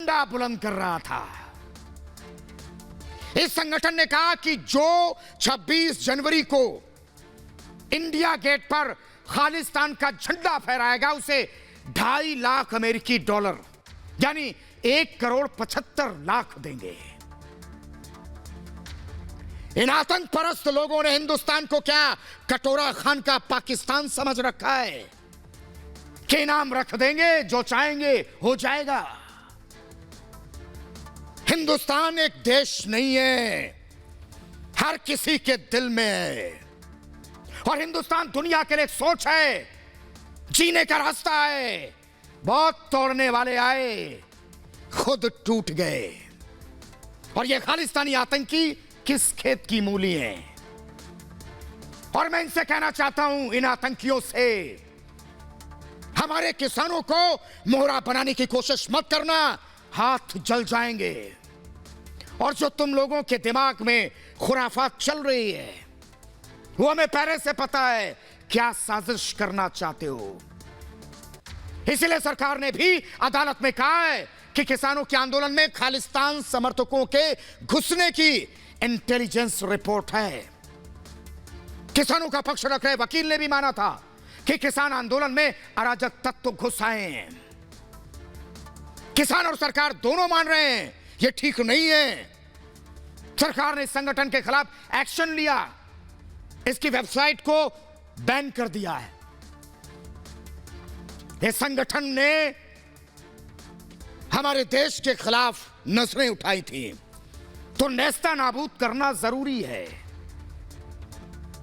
झंडा बुलंद कर रहा था। इस संगठन ने कहा कि जो 26 जनवरी को इंडिया गेट पर खालिस्तान का झंडा फहराएगा उसे 2.5 लाख अमेरिकी डॉलर यानी 1,75,00,000 देंगे। इन आतंक परस्त लोगों ने हिंदुस्तान को क्या कटोरा खान का पाकिस्तान समझ रखा है कि इनाम रख देंगे, जो चाहेंगे हो जाएगा। हिंदुस्तान एक देश नहीं है, हर किसी के दिल में है। और हिंदुस्तान दुनिया के लिए एक सोच है, जीने का रास्ता है। बहुत तोड़ने वाले आए, खुद टूट गए। और ये खालिस्तानी आतंकी किस खेत की मूली हैं? और मैं इनसे कहना चाहता हूं, इन आतंकियों से हमारे किसानों को मोहरा बनाने की कोशिश मत करना, हाथ जल जाएंगे। और जो तुम लोगों के दिमाग में खुराफात चल रही है वो हमें पहले से पता है क्या साजिश करना चाहते हो। इसलिए सरकार ने भी अदालत में कहा है कि किसानों के आंदोलन में खालिस्तान समर्थकों के घुसने की इंटेलिजेंस रिपोर्ट है। किसानों का पक्ष रख रहे वकील ने भी माना था कि किसान आंदोलन में अराजक तत्व घुस आए हैं। किसान और सरकार दोनों मान रहे हैं यह ठीक नहीं है। सरकार ने इस संगठन के खिलाफ एक्शन लिया, इसकी वेबसाइट को बैन कर दिया है। इस संगठन ने हमारे देश के खिलाफ नजरें उठाई थी, तो नेस्ता नाबूद करना जरूरी है।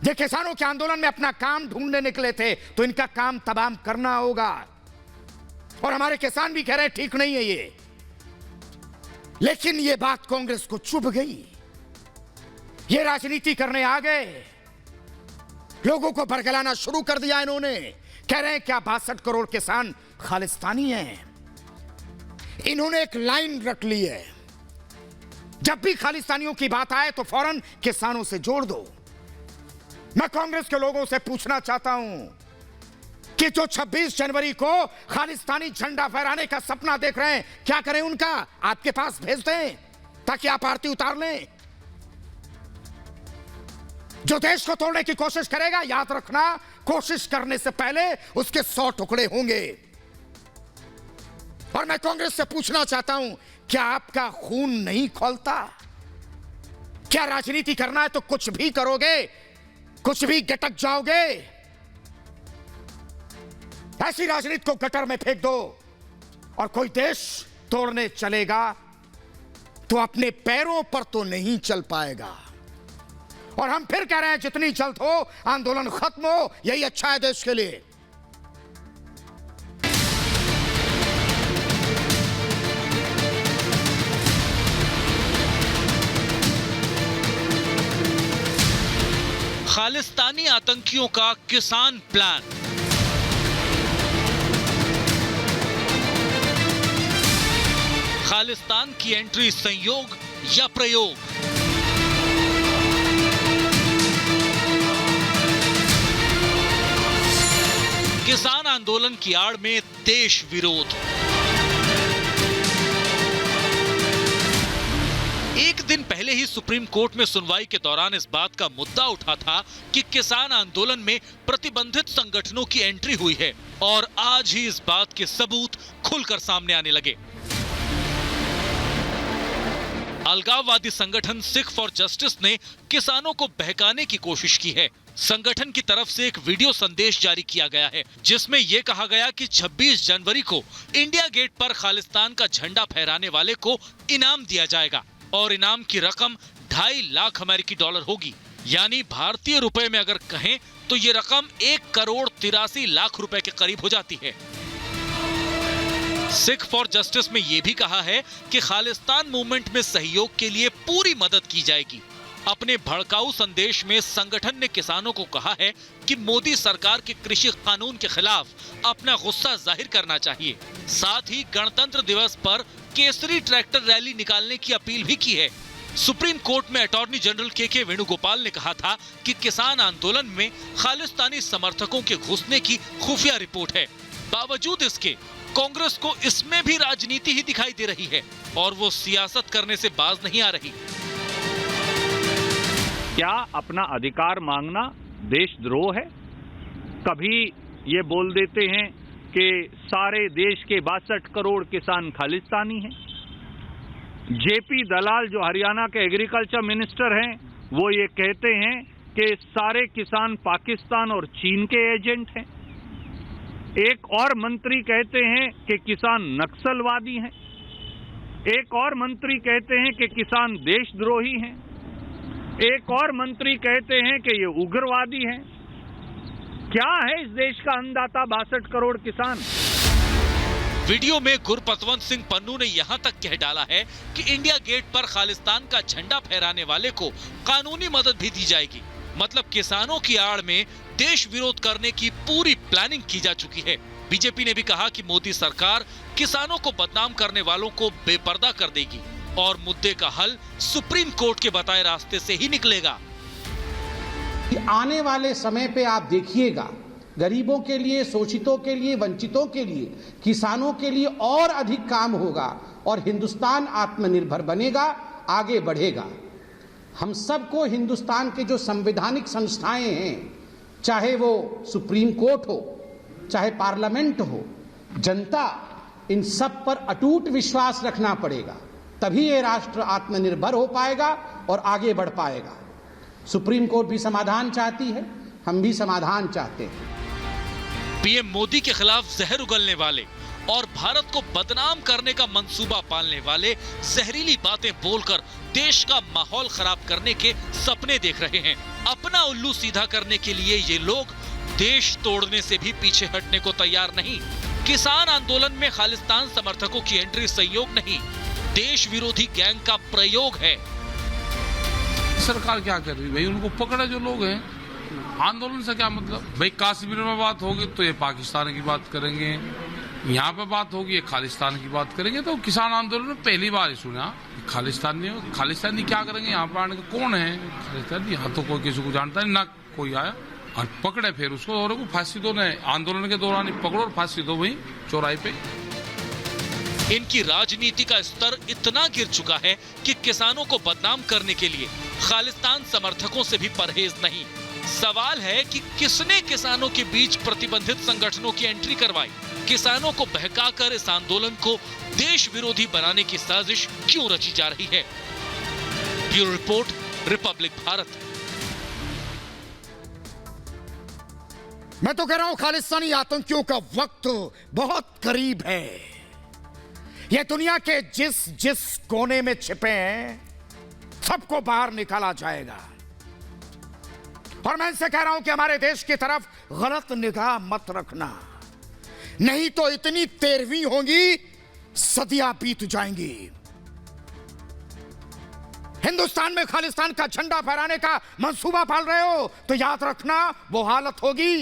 ये किसानों के आंदोलन में अपना काम ढूंढने निकले थे, तो इनका काम तमाम करना होगा। और हमारे किसान भी कह रहे हैं ठीक नहीं है ये। लेकिन ये बात कांग्रेस को चुभ गई, ये राजनीति करने आ गए, लोगों को भड़काना शुरू कर दिया इन्होंने। कह रहे हैं क्या 62 करोड़ किसान खालिस्तानी हैं। इन्होंने एक लाइन रख ली है, जब भी खालिस्तानियों की बात आए तो फौरन किसानों से जोड़ दो। मैं कांग्रेस के लोगों से पूछना चाहता हूं कि जो 26 जनवरी को खालिस्तानी झंडा फहराने का सपना देख रहे हैं, क्या करें उनका? आपके पास भेज दें ताकि आप आरती उतार लें। जो देश को तोड़ने की कोशिश करेगा, याद रखना, कोशिश करने से पहले उसके 100 टुकड़े होंगे। और मैं कांग्रेस से पूछना चाहता हूं, क्या आपका खून नहीं खौलता? क्या राजनीति करना है तो कुछ भी करोगे, कुछ भी गटक जाओगे? ऐसी राजनीति को गटर में फेंक दो। और कोई देश तोड़ने चलेगा तो अपने पैरों पर तो नहीं चल पाएगा। और हम फिर कह रहे हैं जितनी जल्द हो आंदोलन खत्म हो, यही अच्छा है देश के लिए। खालिस्तानी आतंकियों का किसान प्लान। खालिस्तान की एंट्री संयोग या प्रयोग? किसान आंदोलन की आड़ में देश विरोध। एक दिन पहले ही सुप्रीम कोर्ट में सुनवाई के दौरान इस बात का मुद्दा उठा था कि किसान आंदोलन में प्रतिबंधित संगठनों की एंट्री हुई है, और आज ही इस बात के सबूत खुलकर सामने आने लगे। अलगाववादी संगठन सिख फॉर जस्टिस ने किसानों को बहकाने की कोशिश की है। संगठन की तरफ से एक वीडियो संदेश जारी किया गया है, जिसमें यह कहा गया कि 26 जनवरी को इंडिया गेट पर खालिस्तान का झंडा फहराने वाले को इनाम दिया जाएगा, और इनाम की रकम 2.5 लाख अमेरिकी डॉलर होगी। यानी भारतीय रुपए में अगर कहें तो ये रकम 1,83,00,000 रुपए के करीब हो जाती है। सिख फॉर जस्टिस में यह भी कहा है कि खालिस्तान मूवमेंट में सहयोग के लिए पूरी मदद की जाएगी। अपने भड़काऊ संदेश में संगठन ने किसानों को कहा है कि मोदी सरकार के कृषि कानून के खिलाफ अपना गुस्सा जाहिर करना चाहिए। साथ ही गणतंत्र दिवस पर केसरी ट्रैक्टर रैली निकालने की अपील भी की है। सुप्रीम कोर्ट में अटॉर्नी जनरल के वेणुगोपाल ने कहा था कि किसान आंदोलन में खालिस्तानी समर्थकों के घुसने की खुफिया रिपोर्ट है। बावजूद इसके कांग्रेस को इसमें भी राजनीति ही दिखाई दे रही है और वो सियासत करने से बाज नहीं आ रही। क्या अपना अधिकार मांगना देशद्रोह है? कभी ये बोल देते हैं कि सारे देश के 62 करोड़ किसान खालिस्तानी हैं। जेपी दलाल जो हरियाणा के एग्रीकल्चर मिनिस्टर हैं, वो ये कहते हैं कि सारे किसान पाकिस्तान और चीन के एजेंट हैं। एक और मंत्री कहते हैं कि किसान नक्सलवादी हैं। एक और मंत्री कहते हैं कि किसान देशद्रोही हैं। एक और मंत्री कहते हैं कि ये उग्रवादी हैं। क्या है इस देश का अन्नदाता 62 करोड़ किसान? वीडियो में गुरपतवंत सिंह पन्नू ने यहां तक कह डाला है कि इंडिया गेट पर खालिस्तान का झंडा फहराने वाले को कानूनी मदद भी दी जाएगी। मतलब किसानों की आड़ में देश विरोध करने की पूरी प्लानिंग की जा चुकी है। बीजेपी ने भी कहा कि मोदी सरकार किसानों को बदनाम करने वालों को बेपर्दा कर देगी और मुद्दे का हल सुप्रीम कोर्ट के बताए रास्ते से ही निकलेगा। आने वाले समय पे आप देखिएगा, गरीबों के लिए, शोषितों के लिए, वंचितों के लिए, किसानों के लिए और अधिक काम होगा और हिंदुस्तान आत्मनिर्भर बनेगा, आगे बढ़ेगा। हम सबको हिंदुस्तान के जो संवैधानिक संस्थाएं हैं, चाहे वो सुप्रीम कोर्ट हो, चाहे पार्लियामेंट हो, जनता, इन सब पर अटूट विश्वास रखना पड़ेगा। तभी ये राष्ट्र आत्मनिर्भर हो पाएगा और आगे बढ़ पाएगा। सुप्रीम कोर्ट भी समाधान चाहती है, हम भी समाधान चाहते हैं। पीएम मोदी के खिलाफ जहर उगलने वाले और भारत को बदनाम करने का मंसूबा पालने वाले जहरीली बातें बोलकर देश का माहौल खराब करने के सपने देख रहे हैं। अपना उल्लू सीधा करने के लिए ये लोग देश तोड़ने से भी पीछे हटने को तैयार नहीं। किसान आंदोलन में खालिस्तान समर्थकों की एंट्री संयोग नहीं, देश विरोधी गैंग का प्रयोग है। सरकार क्या कर रही है भाई? उनको पकड़े जो लोग हैं। आंदोलन से क्या मतलब भाई? कश्मीर में बात होगी तो ये पाकिस्तान की बात करेंगे, यहाँ पे बात होगी ये खालिस्तान की बात करेंगे। तो किसान आंदोलन में पहली बार ही सुना खालिस्तानी क्या करेंगे? यहाँ पर आने के कौन है खालिस्तानी? यहाँ तो कोई किसी को जानता नहीं, ना कोई आया और पकड़े फिर उसको और फांसी दो। न आंदोलन के दौरान ही पकड़ो और फांसी दो वहीं चौराहे पे। इनकी राजनीति का स्तर इतना गिर चुका है कि किसानों को बदनाम करने के लिए खालिस्तान समर्थकों से भी परहेज नहीं। सवाल है कि किसने किसानों के बीच प्रतिबंधित संगठनों की एंट्री करवाई? किसानों को बहकाकर इस आंदोलन को देश विरोधी बनाने की साजिश क्यों रची जा रही है? Bureau report, Republic Bharat. मैं तो कह रहा हूं खालिस्तानी आतंकियों का वक्त बहुत करीब है। ये दुनिया के जिस जिस कोने में छिपे हैं, सबको बाहर निकाला जाएगा। और मैं इनसे कह रहा हूं कि हमारे देश की तरफ गलत निगाह मत रखना, नहीं तो इतनी तेरहवीं होंगी, सदियां बीत जाएंगी। हिंदुस्तान में खालिस्तान का झंडा फहराने का मंसूबा पाल रहे हो तो याद रखना वो हालत होगी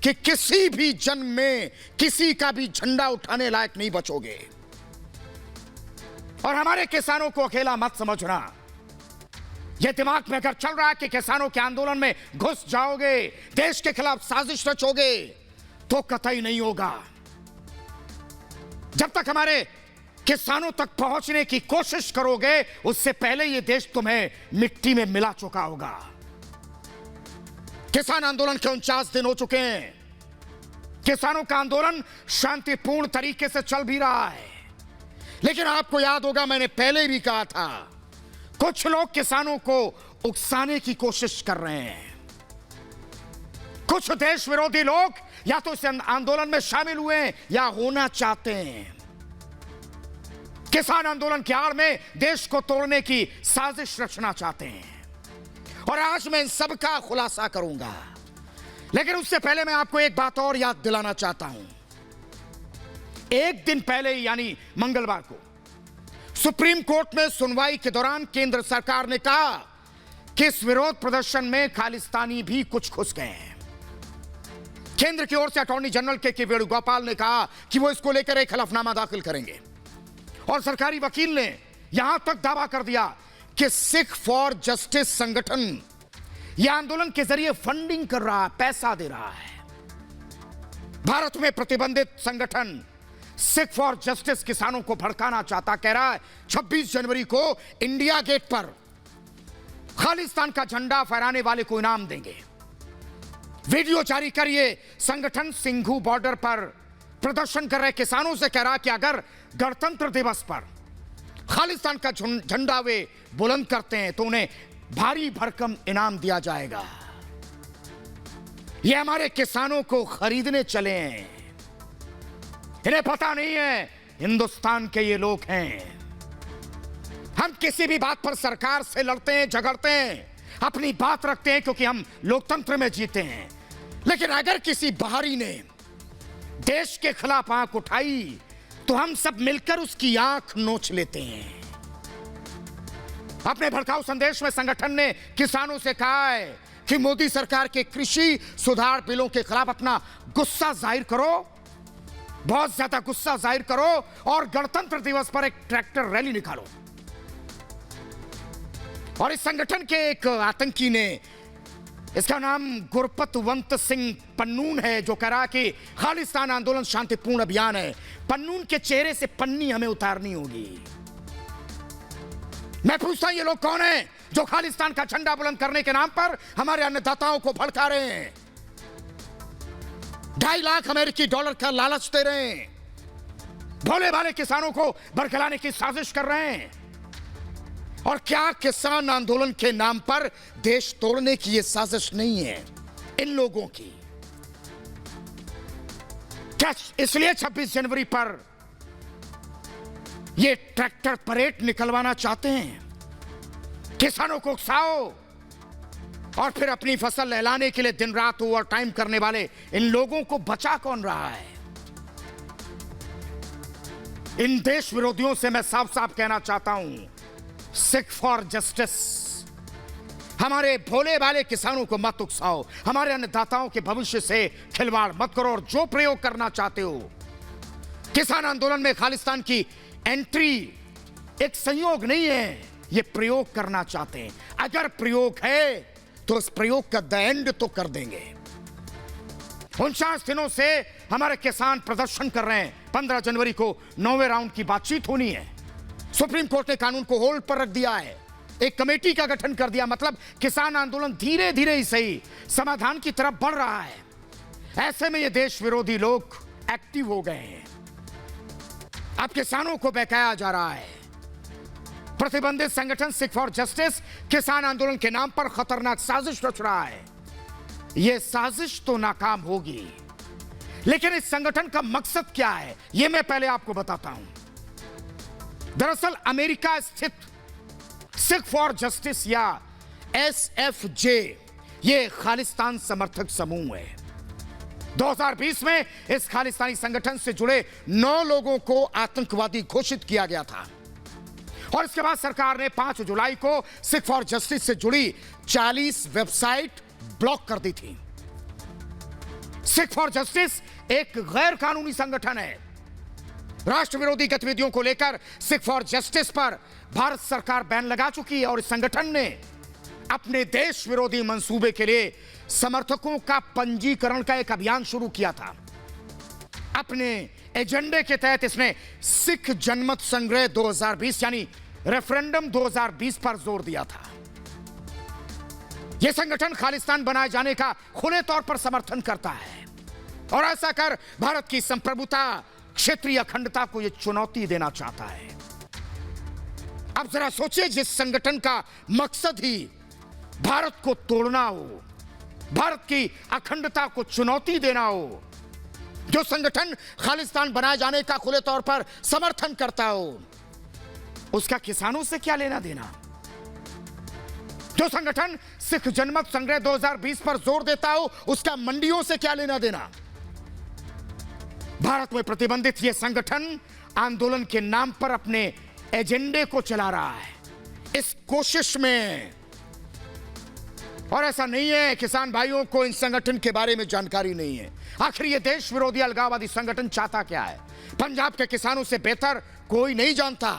कि किसी भी जन्म में किसी का भी झंडा उठाने लायक नहीं बचोगे। और हमारे किसानों को अकेला मत समझना। यह दिमाग में अगर चल रहा है कि किसानों के आंदोलन में घुस जाओगे, देश के खिलाफ साजिश रचोगे, तो कतई नहीं होगा। जब तक हमारे किसानों तक पहुंचने की कोशिश करोगे, उससे पहले यह देश तुम्हें मिट्टी में मिला चुका होगा। किसान आंदोलन के 49 दिन हो चुके हैं। किसानों का आंदोलन शांतिपूर्ण तरीके से चल भी रहा है, लेकिन आपको याद होगा मैंने पहले भी कहा था, कुछ लोग किसानों को उकसाने की कोशिश कर रहे हैं। कुछ देश विरोधी लोग या तो इस आंदोलन में शामिल हुए हैं या होना चाहते हैं। किसान आंदोलन की आड़ में देश को तोड़ने की साजिश रचना चाहते हैं। और आज मैं इन सब का खुलासा करूंगा, लेकिन उससे पहले मैं आपको एक बात और याद दिलाना चाहता हूं। एक दिन पहले यानी मंगलवार को सुप्रीम कोर्ट में सुनवाई के दौरान केंद्र सरकार ने कहा कि इस विरोध प्रदर्शन में खालिस्तानी भी कुछ घुस गए हैं। केंद्र की ओर से अटॉर्नी जनरल के वेणुगोपाल ने कहा कि वो इसको लेकर एक हलफनामा दाखिल करेंगे। और सरकारी वकील ने यहां तक दावा कर दिया कि सिख फॉर जस्टिस संगठन यह आंदोलन के जरिए फंडिंग कर रहा है, पैसा दे रहा है। भारत में प्रतिबंधित संगठन सिख फॉर जस्टिस किसानों को भड़काना चाहता, कह रहा है 26 जनवरी को इंडिया गेट पर खालिस्तान का झंडा फहराने वाले को इनाम देंगे। वीडियो जारी कर ये संगठन सिंघू बॉर्डर पर प्रदर्शन कर रहे किसानों से कह रहा कि अगर गणतंत्र दिवस पर खालिस्तान का झंडा वे बुलंद करते हैं तो उन्हें भारी भरकम इनाम दिया जाएगा। ये हमारे किसानों को खरीदने चले हैं। इन्हें पता नहीं है हिंदुस्तान के ये लोग हैं। हम किसी भी बात पर सरकार से लड़ते हैं, झगड़ते हैं, अपनी बात रखते हैं क्योंकि हम लोकतंत्र में जीते हैं। लेकिन अगर किसी बाहरी ने देश के खिलाफ आंख उठाई तो हम सब मिलकर उसकी आंख नोच लेते हैं। अपने भड़काऊ संदेश में संगठन ने किसानों से कहा है कि मोदी सरकार के कृषि सुधार बिलों के खिलाफ अपना गुस्सा जाहिर करो, बहुत ज्यादा गुस्सा जाहिर करो और गणतंत्र दिवस पर एक ट्रैक्टर रैली निकालो। और इस संगठन के एक आतंकी ने, इसका नाम गुरपतवंत सिंह पन्नून है, जो कह रहा कि खालिस्तान आंदोलन शांतिपूर्ण अभियान है। पन्नून के चेहरे से पन्नी हमें उतारनी होगी। मैं पूछता हूं ये लोग कौन हैं जो खालिस्तान का झंडा बुलंद करने के नाम पर हमारे अन्नदाताओं को भड़का रहे हैं, 2.5 लाख अमेरिकी डॉलर का लालच दे रहे हैं, भोले भाले किसानों को बरगलाने की साजिश कर रहे हैं। और क्या किसान आंदोलन के नाम पर देश तोड़ने की यह साजिश नहीं है इन लोगों की? क्या इसलिए 26 जनवरी पर ये ट्रैक्टर परेड निकलवाना चाहते हैं? किसानों को उकसाओ और फिर अपनी फसल लहलाने के लिए दिन रात ओवर टाइम करने वाले इन लोगों को बचा कौन रहा है? इन देश विरोधियों से मैं साफ साफ कहना चाहता हूं, सिख फॉर जस्टिस, हमारे भोले भाले किसानों को मत उकसाओ, हमारे अन्नदाताओं के भविष्य से खिलवाड़ मत करो। और जो प्रयोग करना चाहते हो, किसान आंदोलन में खालिस्तान की एंट्री एक संयोग नहीं है, ये प्रयोग करना चाहते हैं। अगर प्रयोग है तो उस प्रयोग का द एंड तो कर देंगे। 49 दिनों से हमारे किसान प्रदर्शन कर रहे हैं। 15 जनवरी को 9वें राउंड की बातचीत होनी है। सुप्रीम कोर्ट ने कानून को होल्ड पर रख दिया है, एक कमेटी का गठन कर दिया। मतलब किसान आंदोलन धीरे धीरे ही सही समाधान की तरफ बढ़ रहा है। ऐसे में ये देश विरोधी लोग एक्टिव हो गए हैं। अब किसानों को बहकाया जा रहा है। प्रतिबंधित संगठन सिख फॉर जस्टिस किसान आंदोलन के नाम पर खतरनाक साजिश रच रहा है। यह साजिश तो नाकाम होगी, लेकिन इस संगठन का मकसद क्या है यह मैं पहले आपको बताता हूं। दरअसल अमेरिका स्थित सिख फॉर जस्टिस या SFJ ये खालिस्तान समर्थक समूह है। 2020 में इस खालिस्तानी संगठन से जुड़े 9 लोगों को आतंकवादी घोषित किया गया था और इसके बाद सरकार ने 5 जुलाई को सिख फॉर जस्टिस से जुड़ी 40 वेबसाइट ब्लॉक कर दी थी। सिख फॉर जस्टिस एक गैर कानूनी संगठन है। राष्ट्र विरोधी गतिविधियों को लेकर सिख फॉर जस्टिस पर भारत सरकार बैन लगा चुकी है और इस संगठन ने अपने देश विरोधी मंसूबे के लिए समर्थकों का पंजीकरण का एक अभियान शुरू किया था। अपने एजेंडे के तहत इसने सिख जनमत संग्रह 2020 यानी रेफरेंडम 2020 पर जोर दिया था। यह संगठन खालिस्तान बनाए जाने का खुले तौर पर समर्थन करता है और ऐसा कर भारत की संप्रभुता, क्षेत्रीय अखंडता को यह चुनौती देना चाहता है। अब जरा सोचिए, जिस संगठन का मकसद ही भारत को तोड़ना हो, भारत की अखंडता को चुनौती देना हो, जो संगठन खालिस्तान बनाए जाने का खुले तौर पर समर्थन करता हो, उसका किसानों से क्या लेना देना? जो संगठन सिख जनमत संग्रह 2020 पर जोर देता हो, उसका मंडियों से क्या लेना देना? भारत में प्रतिबंधित यह संगठन आंदोलन के नाम पर अपने एजेंडे को चला रहा है इस कोशिश में। और ऐसा नहीं है किसान भाइयों को इन संगठन के बारे में जानकारी नहीं है। आखिर ये देश विरोधी अलगाववादी संगठन चाहता क्या है, पंजाब के किसानों से बेहतर कोई नहीं जानता।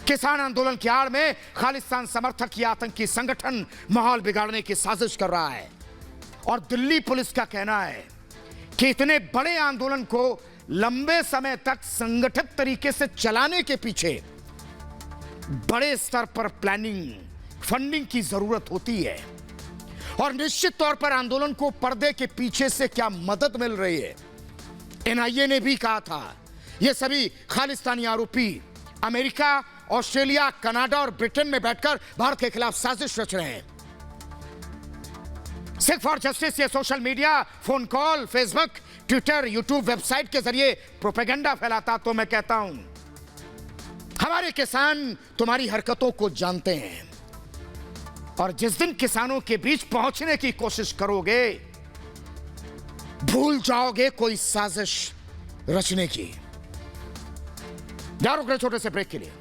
किसान आंदोलन की आड़ में खालिस्तान समर्थक ये आतंकी संगठन माहौल बिगाड़ने की साजिश कर रहा है और दिल्ली पुलिस का कहना है कि इतने बड़े आंदोलन को लंबे समय तक संगठित तरीके से चलाने के पीछे बड़े स्तर पर प्लानिंग, फंडिंग की जरूरत होती है। और निश्चित तौर पर आंदोलन को पर्दे के पीछे से क्या मदद मिल रही है। एनआईए ने भी कहा था ये सभी खालिस्तानी आरोपी अमेरिका, ऑस्ट्रेलिया, कनाडा और ब्रिटेन में बैठकर भारत के खिलाफ साजिश रच रहे हैं। सिख फॉर जस्टिस ये social media, phone call, Facebook, Twitter, YouTube, website के जरिए प्रोपेगेंडा फैलाता। तो मैं कहता हूं हमारे किसान तुम्हारी हरकतों को जानते हैं, और जिस दिन किसानों के बीच पहुंचने की कोशिश करोगे भूल जाओगे कोई साजिश रचने की। जा रुक रहे छोटे से ब्रेक के लिए।